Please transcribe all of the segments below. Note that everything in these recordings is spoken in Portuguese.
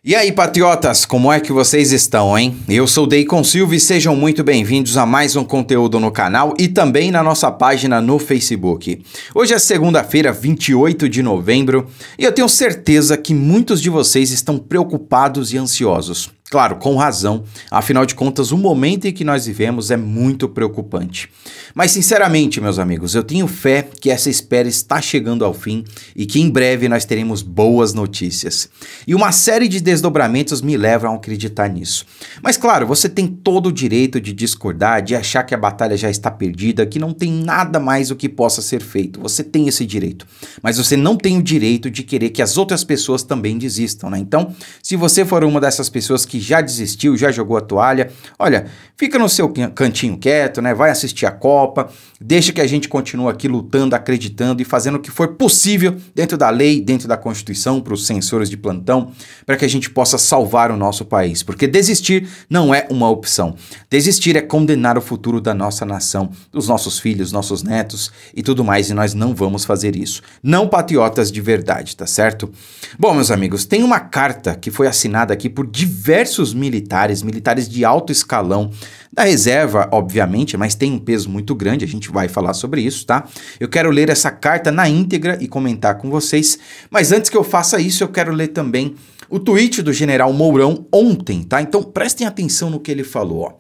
E aí, patriotas, como é que vocês estão, hein? Eu sou Deicon Silva e sejam muito bem-vindos a mais um conteúdo no canal e também na nossa página no Facebook. Hoje é segunda-feira, 28 de novembro, e eu tenho certeza que muitos de vocês estão preocupados e ansiosos. Claro, com razão, afinal de contas, o momento em que nós vivemos é muito preocupante. Mas, sinceramente, meus amigos, eu tenho fé que essa espera está chegando ao fim e que em breve nós teremos boas notícias. E uma série de desdobramentos me levam a acreditar nisso. Mas, claro, você tem todo o direito de discordar, de achar que a batalha já está perdida, que não tem nada mais o que possa ser feito. Você tem esse direito. Mas você não tem o direito de querer que as outras pessoas também desistam, né? Então, se você for uma dessas pessoas que já desistiu, já jogou a toalha, olha, fica no seu cantinho quieto, né? Vai assistir a Copa, deixa que a gente continue aqui lutando, acreditando e fazendo o que for possível dentro da lei, dentro da Constituição, para os censores de plantão, para que a gente possa salvar o nosso país. Porque desistir não é uma opção. Desistir é condenar o futuro da nossa nação, dos nossos filhos, nossos netos e tudo mais, e nós não vamos fazer isso. Não patriotas de verdade, tá certo? Bom, meus amigos, tem uma carta que foi assinada aqui por diversos militares de alto escalão, da reserva, obviamente, mas tem um peso muito grande, a gente vai falar sobre isso, tá? Eu quero ler essa carta na íntegra e comentar com vocês, mas antes que eu faça isso, eu quero ler também o tweet do general Mourão ontem, tá? Então prestem atenção no que ele falou, ó.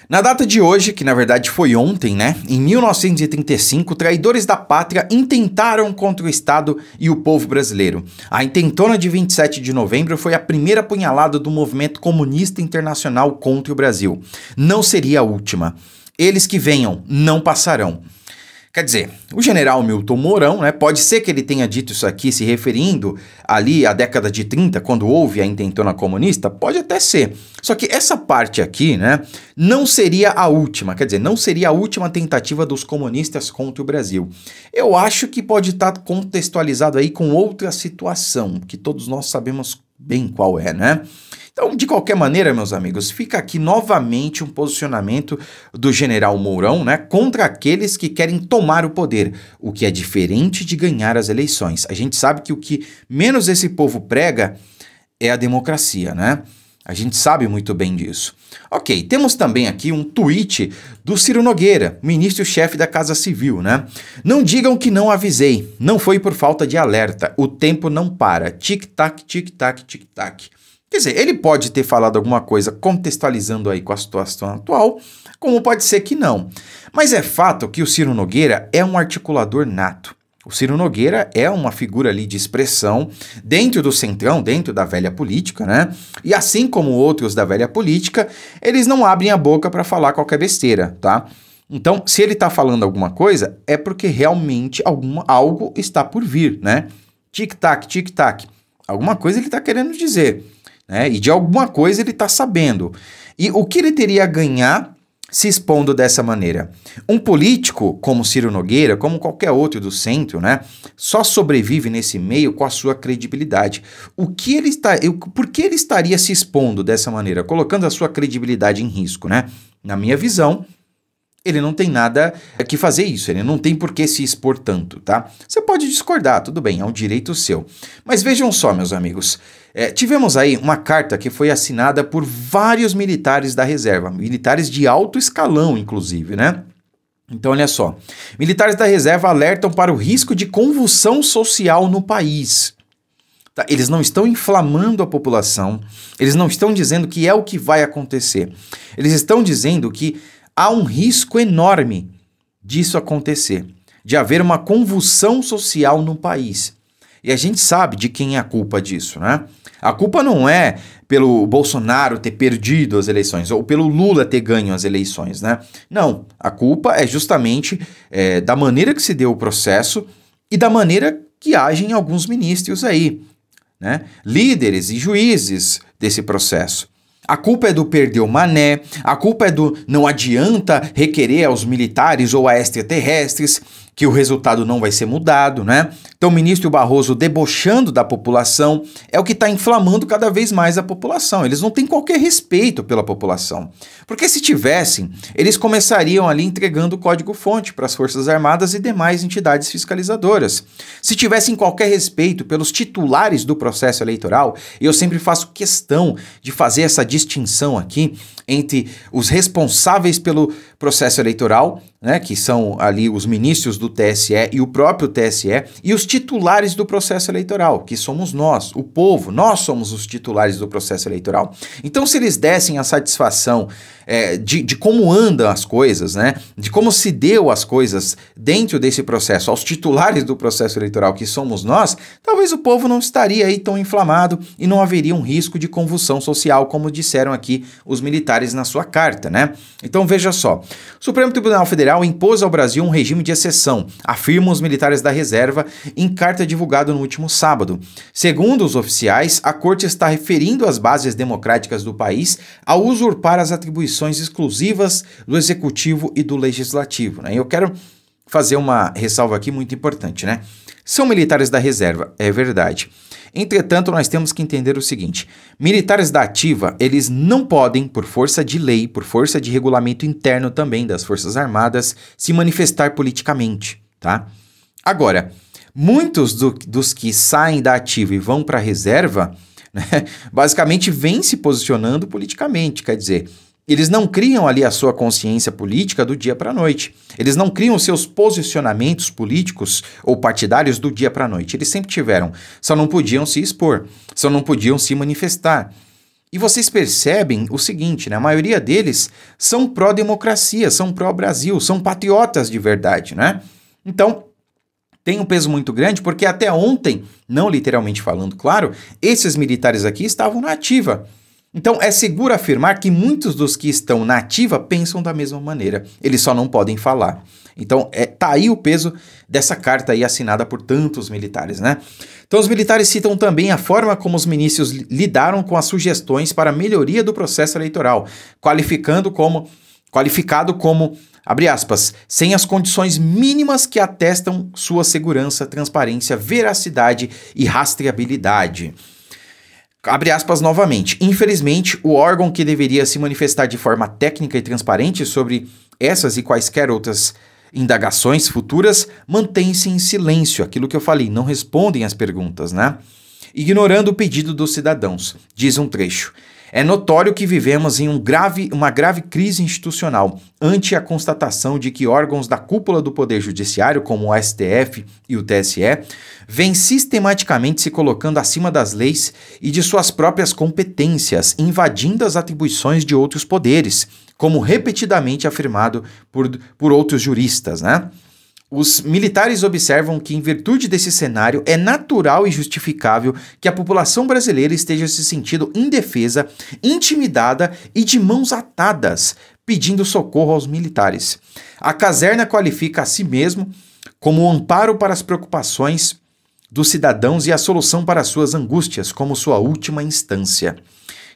Na data de hoje, que na verdade foi ontem, né? Em 1935, traidores da pátria intentaram contra o Estado e o povo brasileiro. A intentona de 27 de novembro foi a primeira punhalada do movimento comunista internacional contra o Brasil. Não seria a última. Eles que venham não passarão. Quer dizer, o general Milton Mourão, né, pode ser que ele tenha dito isso aqui se referindo ali à década de 30, quando houve a intentona comunista, pode até ser. Só que essa parte aqui, né, não seria a última, quer dizer, não seria a última tentativa dos comunistas contra o Brasil. Eu acho que pode estar contextualizado aí com outra situação, que todos nós sabemos bem qual é, né? Então, de qualquer maneira, meus amigos, fica aqui novamente um posicionamento do general Mourão, né, contra aqueles que querem tomar o poder, o que é diferente de ganhar as eleições. A gente sabe que o que menos esse povo prega é a democracia, né? A gente sabe muito bem disso. Ok, temos também aqui um tweet do Ciro Nogueira, ministro-chefe da Casa Civil, né? Não digam que não avisei, não foi por falta de alerta, o tempo não para, tic-tac, tic-tac, tic-tac. Quer dizer, ele pode ter falado alguma coisa contextualizando aí com a situação atual, como pode ser que não. Mas é fato que o Ciro Nogueira é um articulador nato. O Ciro Nogueira é uma figura ali de expressão dentro do centrão, dentro da velha política, né? E assim como outros da velha política, eles não abrem a boca para falar qualquer besteira, tá? Então, se ele está falando alguma coisa, é porque realmente algo está por vir, né? Tic-tac, tic-tac. Alguma coisa ele está querendo dizer. Né? E de alguma coisa ele está sabendo. E o que ele teria a ganhar se expondo dessa maneira? Um político como Ciro Nogueira, como qualquer outro do centro, né, só sobrevive nesse meio com a sua credibilidade. Por que ele estaria se expondo dessa maneira, colocando a sua credibilidade em risco, né? Na minha visão, ele não tem nada que fazer isso, ele não tem por que se expor tanto, tá? Você pode discordar, tudo bem, é um direito seu. Mas vejam só, meus amigos, tivemos aí uma carta que foi assinada por vários militares da reserva, militares de alto escalão, inclusive, né? Então, olha só, militares da reserva alertam para o risco de convulsão social no país. Tá? Eles não estão inflamando a população, eles não estão dizendo que é o que vai acontecer, eles estão dizendo que há um risco enorme disso acontecer, de haver uma convulsão social no país. E a gente sabe de quem é a culpa disso, né? A culpa não é pelo Bolsonaro ter perdido as eleições ou pelo Lula ter ganho as eleições, né? Não, a culpa é justamente da maneira que se deu o processo e da maneira que agem alguns ministros aí, né? Líderes e juízes desse processo. A culpa é do perdeu mané, a culpa é do não adianta requerer aos militares ou a extraterrestres. que o resultado não vai ser mudado, né? Então o ministro Barroso debochando da população é o que está inflamando cada vez mais a população. Eles não têm qualquer respeito pela população. Porque se tivessem, eles começariam ali entregando o código-fonte para as Forças Armadas e demais entidades fiscalizadoras. Se tivessem qualquer respeito pelos titulares do processo eleitoral, e eu sempre faço questão de fazer essa distinção aqui entre os responsáveis pelo processo eleitoral, né, que são ali os ministros do TSE e o próprio TSE, e os titulares do processo eleitoral, que somos nós, o povo, nós somos os titulares do processo eleitoral. Então, se eles dessem a satisfação de como andam as coisas, né, de como se deu as coisas dentro desse processo aos titulares do processo eleitoral, que somos nós, talvez o povo não estaria aí tão inflamado e não haveria um risco de convulsão social, como disseram aqui os militares na sua carta, né? Então, veja só, o Supremo Tribunal Federal impôs ao Brasil um regime de exceção, afirmam os militares da reserva em carta divulgada no último sábado. Segundo os oficiais, a corte está referindo as bases democráticas do país ao usurpar as atribuições exclusivas do executivo e do legislativo, né? E eu quero fazer uma ressalva aqui muito importante, né? São militares da reserva, é verdade. Entretanto, nós temos que entender o seguinte: militares da ativa, eles não podem, por força de lei, por força de regulamento interno também das Forças Armadas, se manifestar politicamente, tá? Agora, muitos dos que saem da ativa e vão para a reserva, né, basicamente vêm se posicionando politicamente, quer dizer, eles não criam ali a sua consciência política do dia para a noite. Eles não criam seus posicionamentos políticos ou partidários do dia para a noite. Eles sempre tiveram, só não podiam se expor, só não podiam se manifestar. E vocês percebem o seguinte, né? A maioria deles são pró-democracia, são pró-Brasil, são patriotas de verdade, né? Então, tem um peso muito grande porque até ontem, não literalmente falando, claro, esses militares aqui estavam na ativa. Então, é seguro afirmar que muitos dos que estão na ativa pensam da mesma maneira. Eles só não podem falar. Então, tá aí o peso dessa carta aí assinada por tantos militares, né? Então, os militares citam também a forma como os ministros lidaram com as sugestões para a melhoria do processo eleitoral, qualificado como, abre aspas, sem as condições mínimas que atestam sua segurança, transparência, veracidade e rastreabilidade. Abre aspas novamente. Infelizmente, o órgão que deveria se manifestar de forma técnica e transparente sobre essas e quaisquer outras indagações futuras mantém-se em silêncio, aquilo que eu falei, não respondem às perguntas, né? Ignorando o pedido dos cidadãos, diz um trecho. É notório que vivemos em uma grave crise institucional ante a constatação de que órgãos da cúpula do Poder Judiciário, como o STF e o TSE, vêm sistematicamente se colocando acima das leis e de suas próprias competências, invadindo as atribuições de outros poderes, como repetidamente afirmado por outros juristas, né? Os militares observam que, em virtude desse cenário, é natural e justificável que a população brasileira esteja se sentindo indefesa, intimidada e de mãos atadas, pedindo socorro aos militares. A caserna qualifica a si mesmo como um amparo para as preocupações dos cidadãos e a solução para suas angústias, como sua última instância.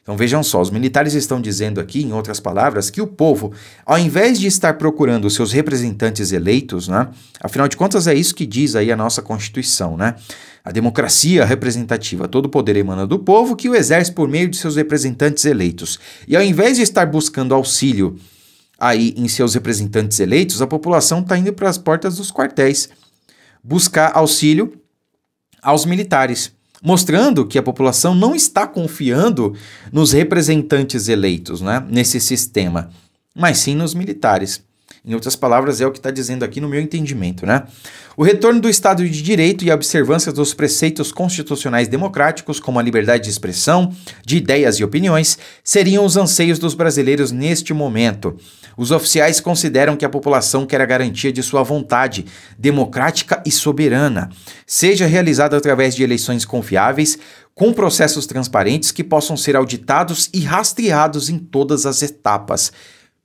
Então vejam só, os militares estão dizendo aqui, em outras palavras, que o povo, ao invés de estar procurando os seus representantes eleitos, né, afinal de contas é isso que diz aí a nossa Constituição, né? A democracia representativa, todo o poder emana do povo que o exerce por meio de seus representantes eleitos. E ao invés de estar buscando auxílio aí em seus representantes eleitos, a população está indo para as portas dos quartéis buscar auxílio aos militares, mostrando que a população não está confiando nos representantes eleitos, né, nesse sistema, mas sim nos militares. Em outras palavras, é o que está dizendo aqui no meu entendimento, né? O retorno do Estado de Direito e a observância dos preceitos constitucionais democráticos, como a liberdade de expressão, de ideias e opiniões, seriam os anseios dos brasileiros neste momento. Os oficiais consideram que a população quer a garantia de sua vontade, democrática e soberana, seja realizada através de eleições confiáveis, com processos transparentes que possam ser auditados e rastreados em todas as etapas.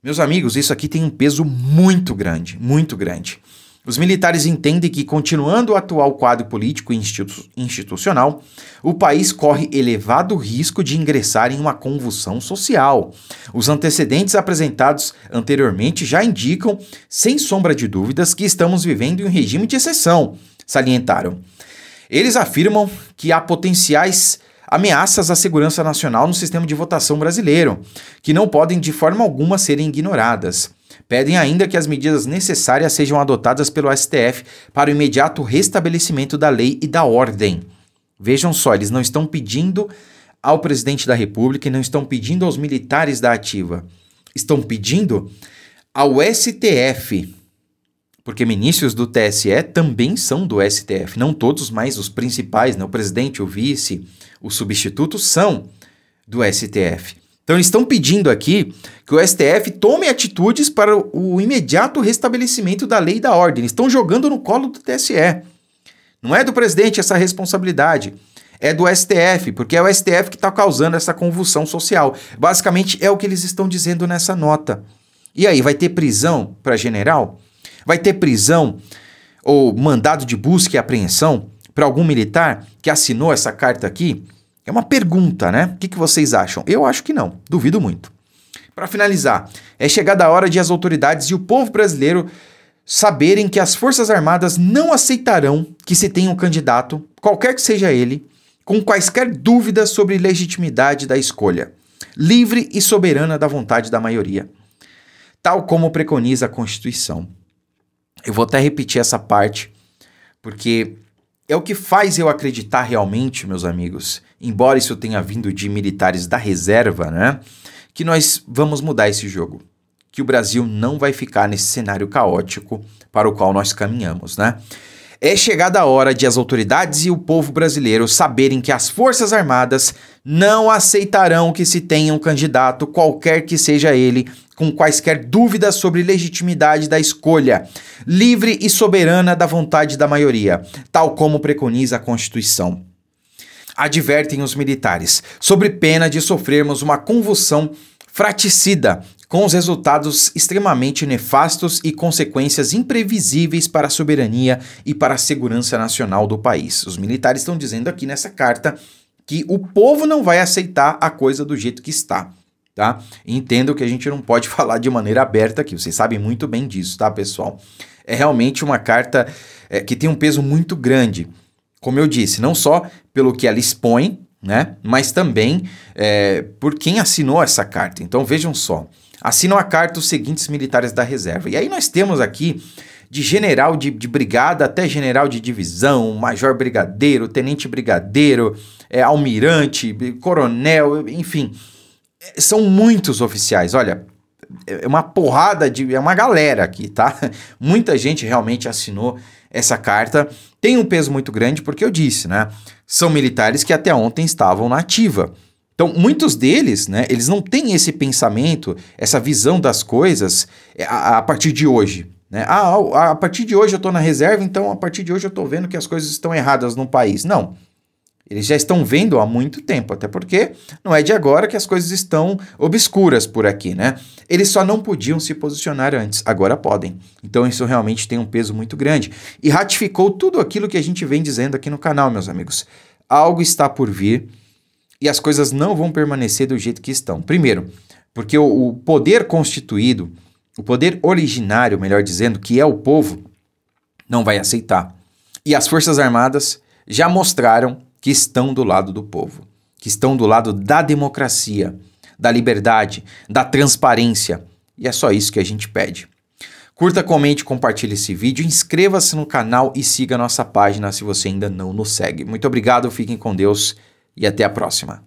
Meus amigos, isso aqui tem um peso muito grande, muito grande. Os militares entendem que, continuando o atual quadro político e institucional, o país corre elevado risco de ingressar em uma convulsão social. Os antecedentes apresentados anteriormente já indicam, sem sombra de dúvidas, que estamos vivendo em um regime de exceção, salientaram. Eles afirmam que há potenciais ameaças à segurança nacional no sistema de votação brasileiro, que não podem de forma alguma serem ignoradas. Pedem ainda que as medidas necessárias sejam adotadas pelo STF para o imediato restabelecimento da lei e da ordem. Vejam só, eles não estão pedindo ao presidente da República e não estão pedindo aos militares da ativa. Estão pedindo ao STF, porque ministros do TSE também são do STF. Não todos, mas os principais, né? O presidente, o vice, o substituto são do STF. Então eles estão pedindo aqui que o STF tome atitudes para o imediato restabelecimento da lei e da ordem. Eles estão jogando no colo do TSE. Não é do presidente essa responsabilidade, é do STF, porque é o STF que está causando essa convulsão social. Basicamente é o que eles estão dizendo nessa nota. E aí, vai ter prisão para general? Vai ter prisão ou mandado de busca e apreensão para algum militar que assinou essa carta aqui? É uma pergunta, né? O que vocês acham? Eu acho que não, duvido muito. Para finalizar, é chegada a hora de as autoridades e o povo brasileiro saberem que as Forças Armadas não aceitarão que se tenha um candidato, qualquer que seja ele, com quaisquer dúvidas sobre legitimidade da escolha, livre e soberana da vontade da maioria, tal como preconiza a Constituição. Eu vou até repetir essa parte, porque é o que faz eu acreditar realmente, meus amigos, embora isso tenha vindo de militares da reserva, né, que nós vamos mudar esse jogo. Que o Brasil não vai ficar nesse cenário caótico para o qual nós caminhamos, né? É chegada a hora de as autoridades e o povo brasileiro saberem que as Forças Armadas não aceitarão que se tenha um candidato, qualquer que seja ele, com quaisquer dúvidas sobre legitimidade da escolha, livre e soberana da vontade da maioria, tal como preconiza a Constituição. Advertem os militares, sobre pena de sofrermos uma convulsão fraticida, com os resultados extremamente nefastos e consequências imprevisíveis para a soberania e para a segurança nacional do país. Os militares estão dizendo aqui nessa carta que o povo não vai aceitar a coisa do jeito que está, tá? Entendo que a gente não pode falar de maneira aberta aqui, vocês sabem muito bem disso, tá, pessoal? É realmente uma carta que tem um peso muito grande, como eu disse, não só pelo que ela expõe, né, mas também por quem assinou essa carta. Então vejam só, assinam a carta os seguintes militares da reserva. E aí nós temos aqui de general de brigada até general de divisão, major brigadeiro, tenente brigadeiro, almirante, coronel, enfim, são muitos oficiais. Olha, é uma porrada é uma galera aqui, tá? Muita gente realmente assinou essa carta. Tem um peso muito grande porque eu disse, né? São militares que até ontem estavam na ativa. Então, muitos deles, né, eles não têm esse pensamento, essa visão das coisas a partir de hoje. Né? A partir de hoje eu estou na reserva, então a partir de hoje eu estou vendo que as coisas estão erradas no país. Não. Eles já estão vendo há muito tempo, até porque não é de agora que as coisas estão obscuras por aqui, né? Eles só não podiam se posicionar antes, agora podem. Então isso realmente tem um peso muito grande. E ratificou tudo aquilo que a gente vem dizendo aqui no canal, meus amigos. Algo está por vir e as coisas não vão permanecer do jeito que estão. Primeiro, porque o poder constituído, o poder originário, melhor dizendo, que é o povo, não vai aceitar. E as Forças Armadas já mostraram que estão do lado do povo, que estão do lado da democracia, da liberdade, da transparência. E é só isso que a gente pede. Curta, comente, compartilhe esse vídeo, inscreva-se no canal e siga a nossa página se você ainda não nos segue. Muito obrigado, fiquem com Deus e até a próxima.